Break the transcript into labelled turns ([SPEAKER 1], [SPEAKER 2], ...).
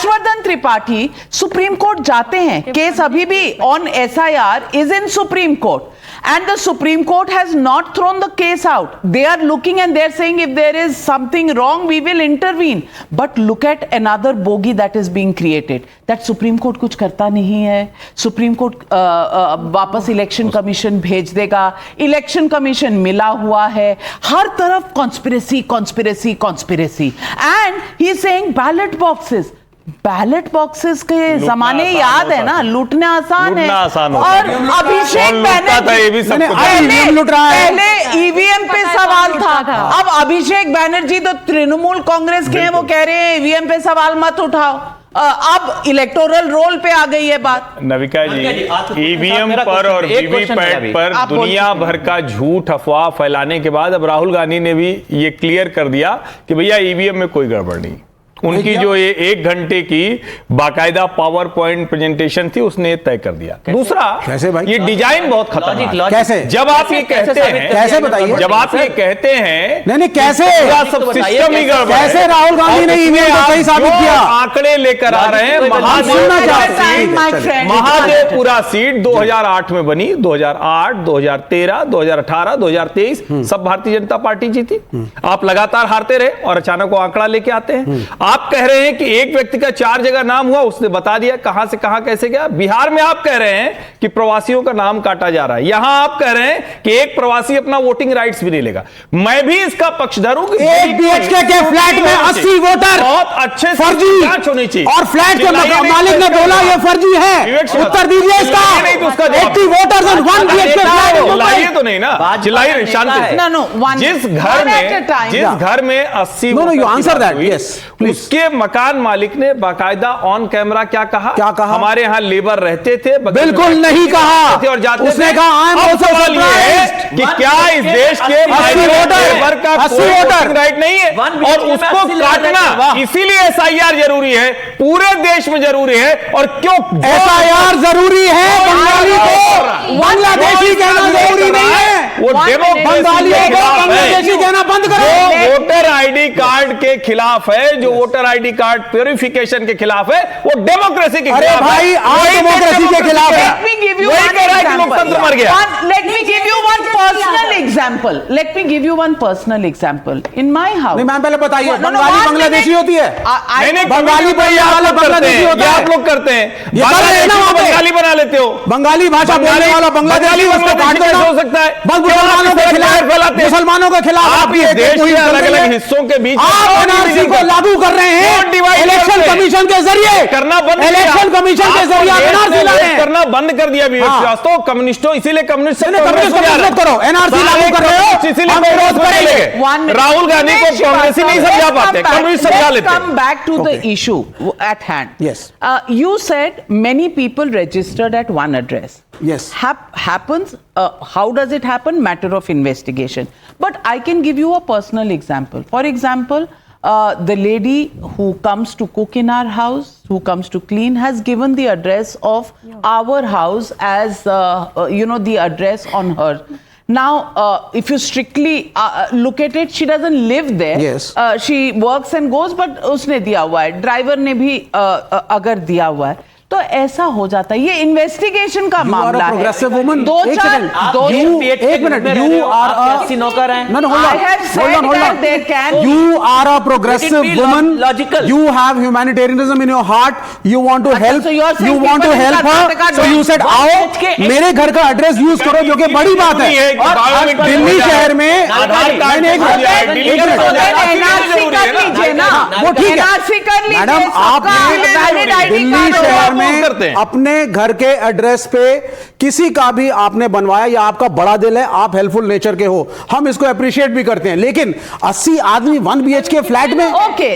[SPEAKER 1] Harshvardhan Tripathi supreme court जाते हैं, case अभी भी on SIR is in supreme court and the Supreme Court has not thrown the case out. They are looking and they are saying if there is something wrong we will intervene. But look at another bogey that is being created, that Supreme Court कुछ करता नहीं है, Supreme Court वापस election commission भेज देगा, election commission मिला हुआ है, हर तरफ conspiracy conspiracy conspiracy and he is saying ballot boxes के जमाने याद है ना, लूटना आसान है और अभिषेक बैनर्जी पहले ईवीएम पे सवाल था, अब अभिषेक बैनर्जी तो तृणमूल कांग्रेस के हैं, वो कह रहे हैं ईवीएम पे सवाल मत उठाओ, अब इलेक्टोरल रोल पे आ गई है बात।
[SPEAKER 2] नविका जी, ईवीएम पर और वीवीपैट पर दुनिया भर का झूठ अफवाह फैलाने के बाद अब राहुल गांधी ने भी ये क्लियर कर दिया कि भैया ईवीएम में कोई गड़बड़ नहीं। उनकी जो ये 1 घंटे की बाकायदा पावर पॉइंट प्रेजेंटेशन थी उसने तय कर दिया। दूसरा,
[SPEAKER 3] कैसे भाई?
[SPEAKER 2] ये डिजाइन बहुत खतरनाक।
[SPEAKER 3] कैसे?
[SPEAKER 2] जब आप ये कहते हैं,
[SPEAKER 3] कैसे बताइए?
[SPEAKER 2] जब आप ये कहते हैं
[SPEAKER 3] नहीं कैसे
[SPEAKER 2] सब सिस्टम ही गड़बड़ है,
[SPEAKER 3] कैसे राहुल गांधी ने ईवीएम को सही साबित किया? आंकड़े
[SPEAKER 2] लेकर आ रहे हैं, महादेवपुरा सीट 2008 में बनी, 2008, 2013, 2018, 2023 सब भारतीय जनता पार्टी जीती। आप लगातार हारते रहे और अचानक वो आंकड़ा लेके आते हैं। आप कह रहे हैं कि एक व्यक्ति का 4 जगह नाम हुआ, उसने बता दिया कहां से कहां कैसे गया। बिहार में आप कह रहे हैं कि प्रवासियों का नाम काटा जा रहा है, यहां आप कह रहे हैं कि एक प्रवासी अपना वोटिंग राइट्स भी नहीं लेगा। मैं भी इसका पक्षधर हूं कि
[SPEAKER 3] एक बीएचके के फ्लैट में 80 वोटर
[SPEAKER 2] बहुत अच्छे
[SPEAKER 3] फर्जी
[SPEAKER 2] होनी चाहिए
[SPEAKER 3] और फ्लैट के मालिक ने बोला ये फर्जी है, उत्तर दीजिए इसका। 80 वोटर्स इन 1 बीएचके फ्लैट।
[SPEAKER 2] चिल्लाइए तो नहीं ना, चिल्लाइए शांति। जिस घर में 80
[SPEAKER 3] आंसर दैट, यस
[SPEAKER 2] उसके मकान मालिक ने बाकायदा ऑन कैमरा क्या कहा? हमारे यहाँ लेबर रहते थे,
[SPEAKER 3] बिल्कुल नहीं कहा
[SPEAKER 2] थे और जाते
[SPEAKER 3] उसने कहा
[SPEAKER 2] सवाल ये है कि क्या इस देश के लेबर का वोटिंग राइट नहीं है और उसको काटना इसीलिए SIR जरूरी है, पूरे देश में जरूरी है। और क्यों
[SPEAKER 3] SIR जरूरी है? बंगाली को बांग्लादेशी कहना जरूरी नहीं है, वो बंगालियों को बांग्लादेशी कहना बंद करो।
[SPEAKER 2] वोटर ID कार्ड के खिलाफ है, जो वोटर ID कार्ड प्यूरिफिकेशन के खिलाफ है, वो डेमोक्रेसी के खिलाफ है।
[SPEAKER 3] भाई आप डेमोक्रेसी के खिलाफ है।
[SPEAKER 2] लोकतंत्र मर गया।
[SPEAKER 1] Let me give you one personal example. Let me give you one personal example. In my house.
[SPEAKER 3] नहीं मैम पहले बताइए, बंगाली बांग्लादेशी होती है?
[SPEAKER 2] नहीं,
[SPEAKER 3] बंगाली वाला बांग्लादेशी होता है।
[SPEAKER 2] आप लोग करते हैं,
[SPEAKER 3] बंगाली
[SPEAKER 2] बना लेते हो,
[SPEAKER 3] बंगाली भाषा बोलने वाला बांग्लादेशी हो सकता है। मुसलमानों के खिलाफ
[SPEAKER 2] आप ये देश के अलग-अलग हिस्सों के बीच
[SPEAKER 3] NRC को लागू कर रहे हैं इलेक्शन कमीशन के जरिए,
[SPEAKER 2] करना बंद,
[SPEAKER 3] इलेक्शन कमीशन के जरिए NRC
[SPEAKER 2] करना बंद कर दिया तो कम्युनिस्टों, इसीलिए कम्युनिस्ट
[SPEAKER 3] करो, NRC लागू कर रहे हो,
[SPEAKER 2] इसीलिए विरोध करेंगे। राहुल गांधी को कांग्रेसी नहीं समझा पाते, कम्युनिस्ट समझा लेते हैं।
[SPEAKER 1] Come back to the issue at hand.
[SPEAKER 3] Yes.
[SPEAKER 1] You said many people registered at one address.
[SPEAKER 3] Yes.
[SPEAKER 1] Happens. How does it happen? Matter of investigation. But I can give you a personal example. For example, the lady who comes to cook in our house, who comes to clean, has given the address of our house as the address on her. Now, if you strictly look at it, she doesn't live there.
[SPEAKER 3] Yes.
[SPEAKER 1] She works and goes, but उसने दिया हुआ है, driver ने भी अगर दिया हुआ है, तो ऐसा हो जाता है। ये इन्वेस्टिगेशन का मामला है।
[SPEAKER 3] प्रोग्रेसिव वुमन,
[SPEAKER 1] एक
[SPEAKER 3] मिनट, you are a
[SPEAKER 1] नौकर हैं।
[SPEAKER 3] No, hold on. You are a progressive woman. You have humanitarianism in your heart. You want to help. You want to help her. So you said, आओ मेरे घर का address use करो, जो कि बड़ी बात है। दिल्ली शहर में वो ठीक है मैडम, आपने दिल्ली शहर में अपने घर के एड्रेस पे किसी का भी आपने बनवाया, या आपका बड़ा दिल है, आप हेल्पफुल नेचर के हो, हम इसको अप्रिशिएट भी करते हैं, लेकिन 80 आदमी 1 BHK फ्लैट में।
[SPEAKER 1] ओके